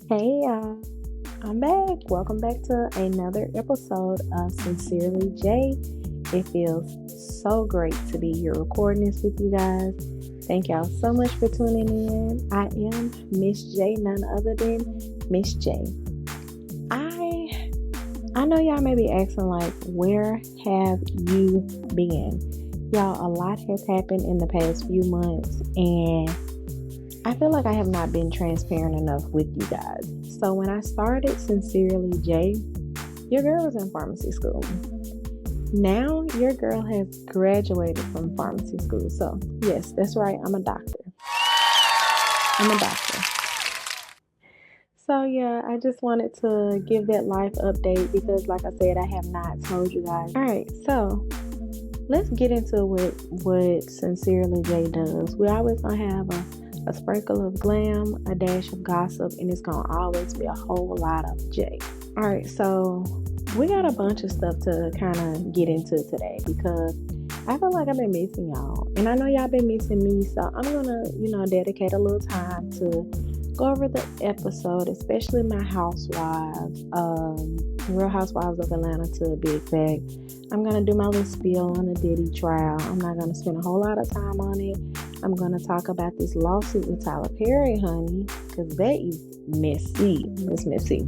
Hey y'all, I'm back. Welcome back to another episode of Sincerely Jay. It feels so great to be here recording this with you guys. Thank y'all so much for tuning in. I am Miss J, none other than Miss J. I know y'all may be asking where have you been? Y'all, a lot has happened in the past few months, and I feel like I have not been transparent enough with you guys. So when I started Sincerely Jay, your girl was in pharmacy school. Now your girl has graduated from pharmacy school. So yes, that's right, I'm a doctor. I'm a doctor. So yeah, I just wanted to give that life update because like I said, I have not told you guys. Alright, so let's get into what Sincerely Jay does. We always gonna have a sprinkle of glam, a dash of gossip, and it's gonna always be a whole lot of Jay. Alright, so we got a bunch of stuff to kind of get into today because I feel like I've been missing y'all. And I know y'all been missing me, so I'm gonna, dedicate a little time to go over the episode, especially my housewives, Real Housewives of Atlanta to be exact. I'm gonna do my little spiel on the Diddy trial. I'm not gonna spend a whole lot of time on it. I'm gonna talk about this lawsuit with Tyler Perry, honey, because that is messy. It's messy.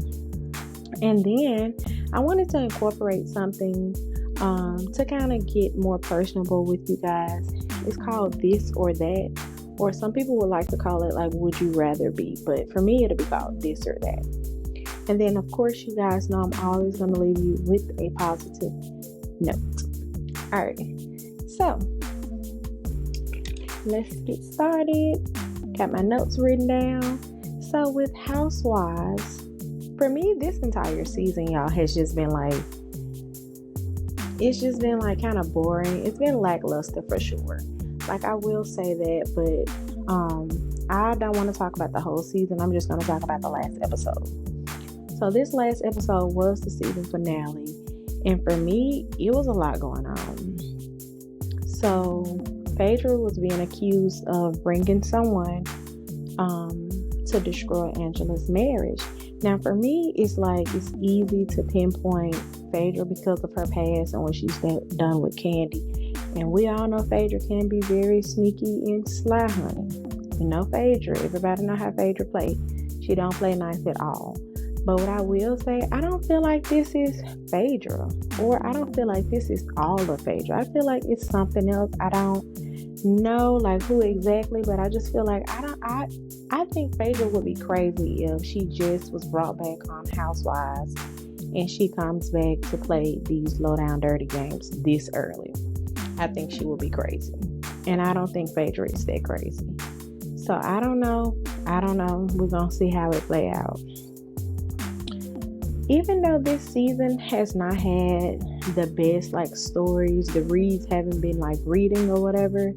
And then I wanted to incorporate something to kind of get more personable with you guys. It's called This or That, or some people would like to call it Would You Rather Be, but for me it'll be called This or That. And then of course you guys know I'm always going to leave you with a positive note. Alright, so let's get started. Got my notes written down. So with Housewives, for me this entire season, y'all, has just been kind of boring. It's been lackluster for sure. I will say that, but I don't want to talk about the whole season. I'm just going to talk about the last episode. So this last episode was the season finale, and for me, it was a lot going on. So Phaedra was being accused of bringing someone to destroy Angela's marriage. Now, for me, it's easy to pinpoint Phaedra because of her past and what she's done with Candy. And we all know Phaedra can be very sneaky and sly, honey. You know Phaedra. Everybody know how Phaedra play. She don't play nice at all. But what I will say, I don't feel like this is Phaedra. Or I don't feel like this is all of Phaedra. I feel like it's something else. I don't know who exactly, but I just feel like I think Phaedra would be crazy if she just was brought back on Housewives and she comes back to play these low down dirty games this early. I think she will be crazy. And I don't think Phaedra is that crazy. So I don't know. We're going to see how it play out. Even though this season has not had the best stories, the reads haven't been reading or whatever.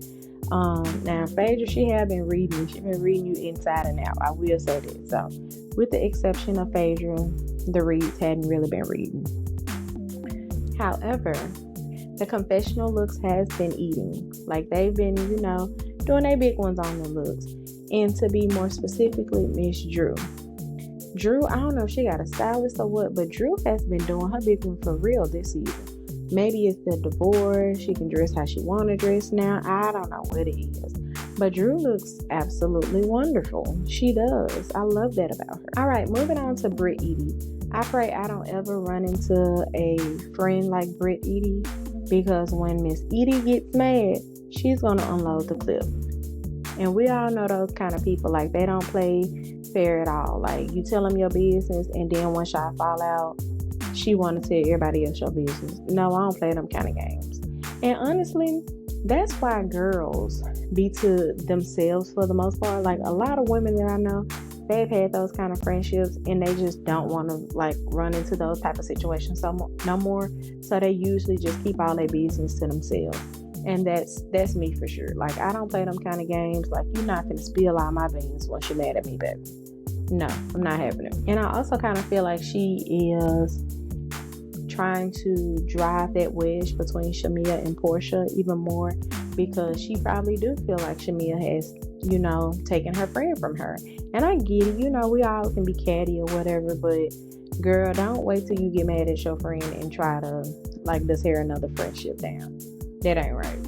Now Phaedra, she have been reading. She's been reading you inside and out. I will say that. So with the exception of Phaedra, the reads hadn't really been reading. However, the confessional looks has been eating. They've been, doing their big ones on the looks. And to be more specifically, Miss Drew. Drew, I don't know if she got a stylist or what, but Drew has been doing her big one for real this season. Maybe it's the divorce. She can dress how she want to dress now. I don't know what it is. But Drew looks absolutely wonderful. She does. I love that about her. All right, moving on to Britt Edie. I pray I don't ever run into a friend like Britt Edie, because when Miss Edie gets mad, she's going to unload the clip. And we all know those kind of people. They don't play fair at all. You tell them your business, and then once y'all fall out, she want to tell everybody else your business. No, I don't play them kind of games. And honestly, that's why girls be to themselves for the most part. A lot of women that I know, they've had those kind of friendships, and they just don't want to run into those type of situations no more. So they usually just keep all their business to themselves. And that's me for sure. I don't play them kind of games. You're not gonna spill all my beans once you're mad at me, baby. No, I'm not having it. And I also kind of feel like she is trying to drive that wedge between Shamia and Portia even more, because she probably do feel like Shamia has taking her friend from her. And I get it, we all can be catty or whatever, but girl, don't wait till you get mad at your friend and try to just tear another friendship down. That ain't right.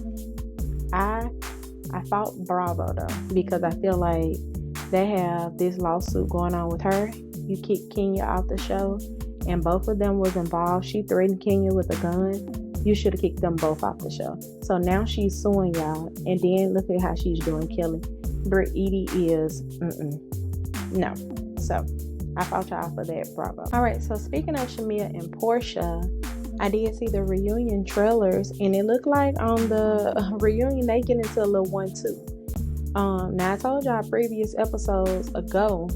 I fought Bravo though, because I feel like they have this lawsuit going on with her. You kicked Kenya off the show, and both of them was involved. She threatened Kenya with a gun. You should have kicked them both off the show. So now she's suing y'all, and then look at how she's doing Kelly. Britt Edie is no. So I fought y'all for that. Bravo. All right. So speaking of Shamea and Portia, I did see the reunion trailers, and it looked like on the reunion they get into a little 1-2. Now I told y'all previous episodes ago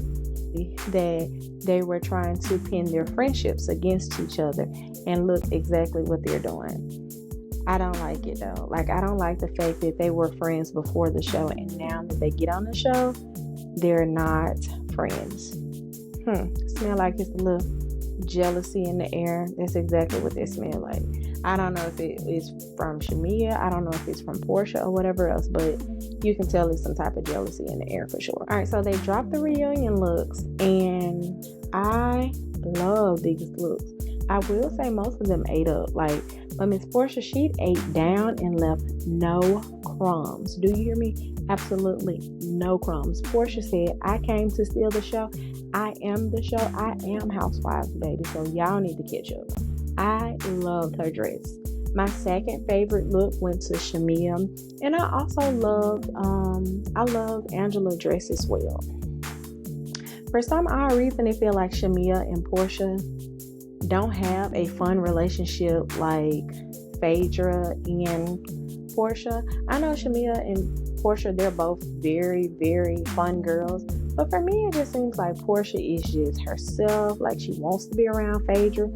that they were trying to pin their friendships against each other, and look exactly what they're doing. I don't like it though. I don't like the fact that they were friends before the show, and now that they get on the show, they're not friends. Smell like it's a little jealousy in the air. That's exactly what they smell like. I don't know if it is from Shamea. I don't know if it's from Portia or whatever else, but you can tell it's some type of jealousy in the air for sure. All right, so they dropped the reunion looks, and I love these looks. I will say most of them ate up. But Miss Portia, she ate down and left no crumbs. Do you hear me? Absolutely no crumbs. Portia said, I came to steal the show. I am the show. I am Housewives, baby. So y'all need to catch up. I loved her dress. My second favorite look went to Shamea. And I also loved Angela's dress as well. For some odd reason, I feel like Shamea and Portia don't have a fun relationship like Phaedra and Portia. I know Shamea and Portia, they're both very, very fun girls. But for me, it just seems like Portia is just herself. She wants to be around Phaedra.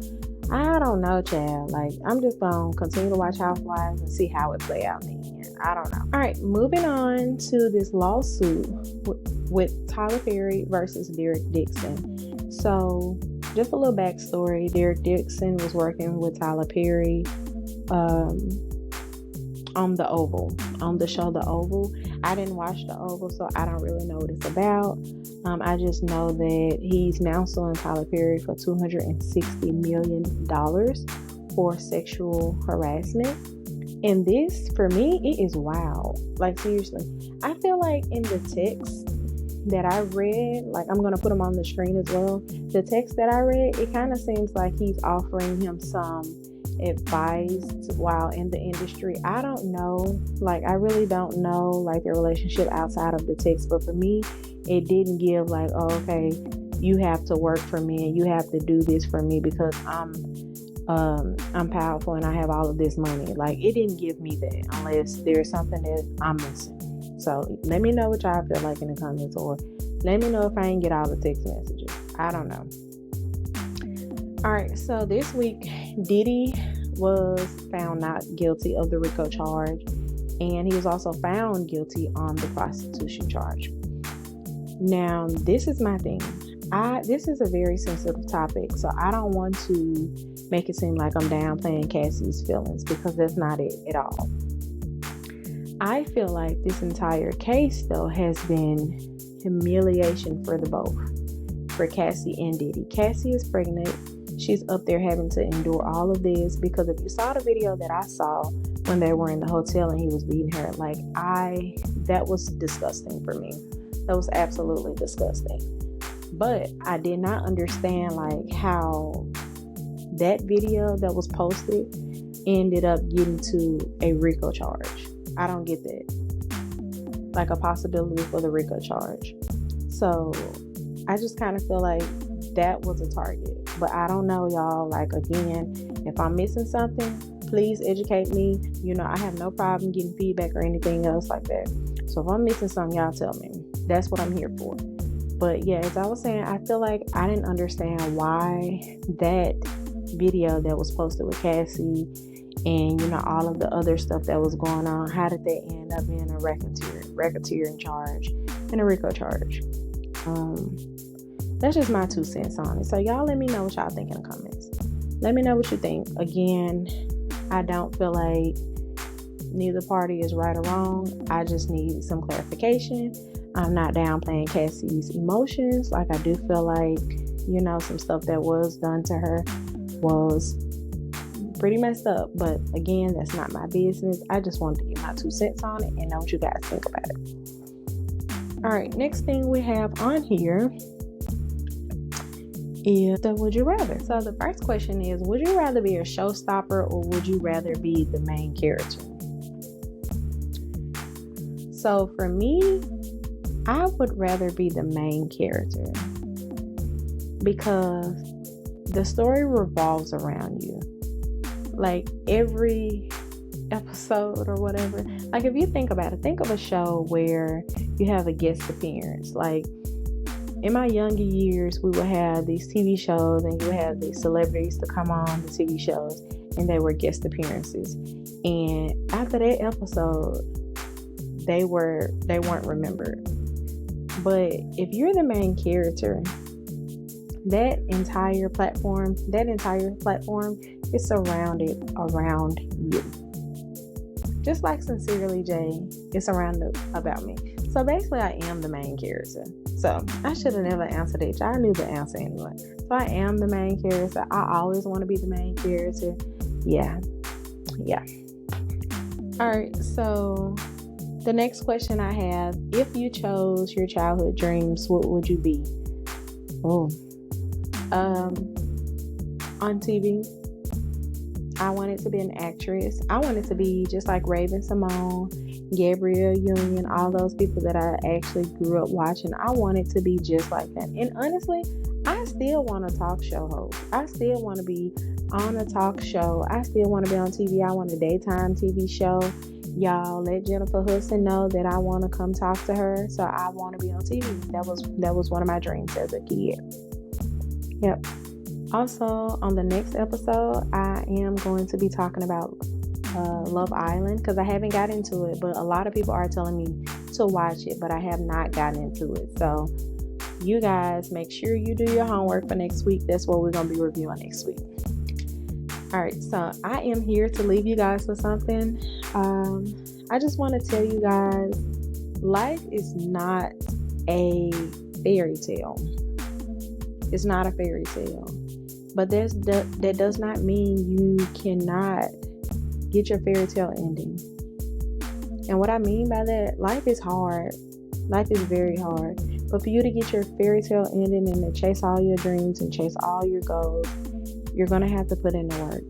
I don't know, child. I'm just going to continue to watch Housewives and see how it play out in the end. I don't know. All right, moving on to this lawsuit with Tyler Perry versus Derek Dixon. So, just a little backstory. Derek Dixon was working with Tyler Perry on The Oval, on the show The Oval. I didn't watch The Oval, so I don't really know what it's about. I just know that he's now suing Tyler Perry for $260 million for sexual harassment. And this, for me, it is wild. Seriously. I feel like in the text that I read, I'm going to put them on the screen as well. The text that I read, it kind of seems like he's offering him some advice while in the industry. I don't know. I really don't know, the relationship outside of the text. But for me, it didn't give okay, you have to work for me and you have to do this for me because I'm powerful and I have all of this money. It didn't give me that unless there's something that I'm missing. So let me know what y'all feel like in the comments, or let me know if I didn't get all the text messages. I don't know. All right, so this week, Diddy was found not guilty of the RICO charge, and he was also found guilty on the prostitution charge. Now, this is my thing. This is a very sensitive topic, so I don't want to make it seem like I'm downplaying Cassie's feelings, because that's not it at all. I feel like this entire case, though, has been humiliation for the both, for Cassie and Diddy. Cassie is pregnant. She's up there having to endure all of this, because if you saw the video that I saw when they were in the hotel and he was beating her, that was disgusting for me. That was absolutely disgusting. But I did not understand how that video that was posted ended up getting to a RICO charge. I don't get that. A possibility for the RICO charge. So I just kind of feel like that was a target. But I don't know, y'all. Again, if I'm missing something, please educate me. I have no problem getting feedback or anything else like that. So if I'm missing something, y'all tell me. That's what I'm here for. But yeah, as I was saying, I feel like I didn't understand why that video that was posted with Cassie and all of the other stuff that was going on, how did they end up in a racketeering charge and a RICO charge? That's just my 2 cents on it. So y'all let me know what y'all think in the comments. Let me know what you think. Again, I don't feel like neither party is right or wrong. I just need some clarification. I'm not downplaying Cassie's emotions. Like, I do feel like, some stuff that was done to her was pretty messed up. But again, that's not my business. I just wanted to get my 2 cents on it and know what you guys think about it. All right, next thing we have on here is the would you rather. So the first question is, would you rather be a showstopper or would you rather be the main character? So for me, I would rather be the main character because the story revolves around you. Like every episode or whatever. Like if you think about it, think of a show where you have a guest appearance. Like in my younger years, we would have these TV shows and you would have these celebrities to come on the TV shows and they were guest appearances. And after that episode, they weren't remembered. But if you're the main character, that entire platform is surrounded around you. Just like Sincerely Jaye, it's surrounded about me. So basically, I am the main character. So I should have never answered it. I knew the answer anyway. So I am the main character. I always want to be the main character. Yeah. All right. So the next question I have: if you chose your childhood dreams, what would you be? On TV, I wanted to be an actress. I wanted to be just like Raven Simone, Gabrielle Union, all those people that I actually grew up watching. I wanted to be just like them. And honestly, I still want a talk show host. I still want to be on a talk show. I still want to be on TV. I want a daytime TV show. Y'all let Jennifer Hudson know that I want to come talk to her. So I want to be on TV. That was one of my dreams as a kid. Yep. Also, on the next episode, I am going to be talking about Love Island because I haven't got into it, but a lot of people are telling me to watch it, but I have not gotten into it. So you guys make sure you do your homework for next week. That's what we're going to be reviewing next week. All right, so I am here to leave you guys with something. I just want to tell you guys, life is not a fairy tale. It's not a fairy tale. But that does not mean you cannot get your fairy tale ending. And what I mean by that, life is hard. Life is very hard. But for you to get your fairy tale ending and to chase all your dreams and chase all your goals, you're going to have to put in the work.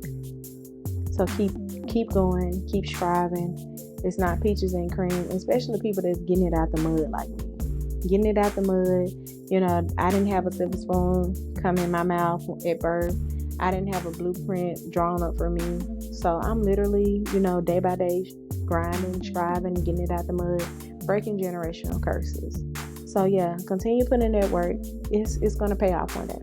So keep going, keep striving. It's not peaches and cream, especially the people that's getting it out the mud like me. Getting it out the mud. I didn't have a silver spoon come in my mouth at birth. I didn't have a blueprint drawn up for me. So I'm literally, day by day, grinding, striving, getting it out the mud, breaking generational curses. So yeah, continue putting in that work. It's going to pay off one day.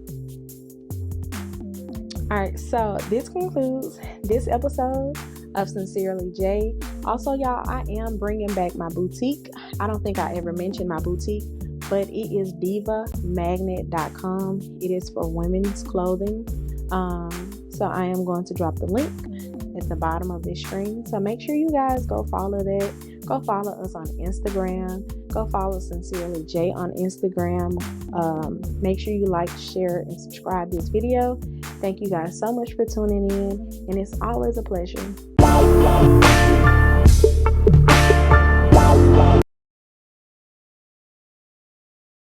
All right, so this concludes this episode of Sincerely Jaye. Also, y'all, I am bringing back my boutique. I don't think I ever mentioned my boutique, but it is divamagnet.com. It is for women's clothing. So I am going to drop the link at the bottom of this screen. So make sure you guys go follow that. Go follow us on Instagram. Go follow Sincerely Jaye on Instagram. Make sure you like, share, and subscribe this video. Thank you guys so much for tuning in, and it's always a pleasure.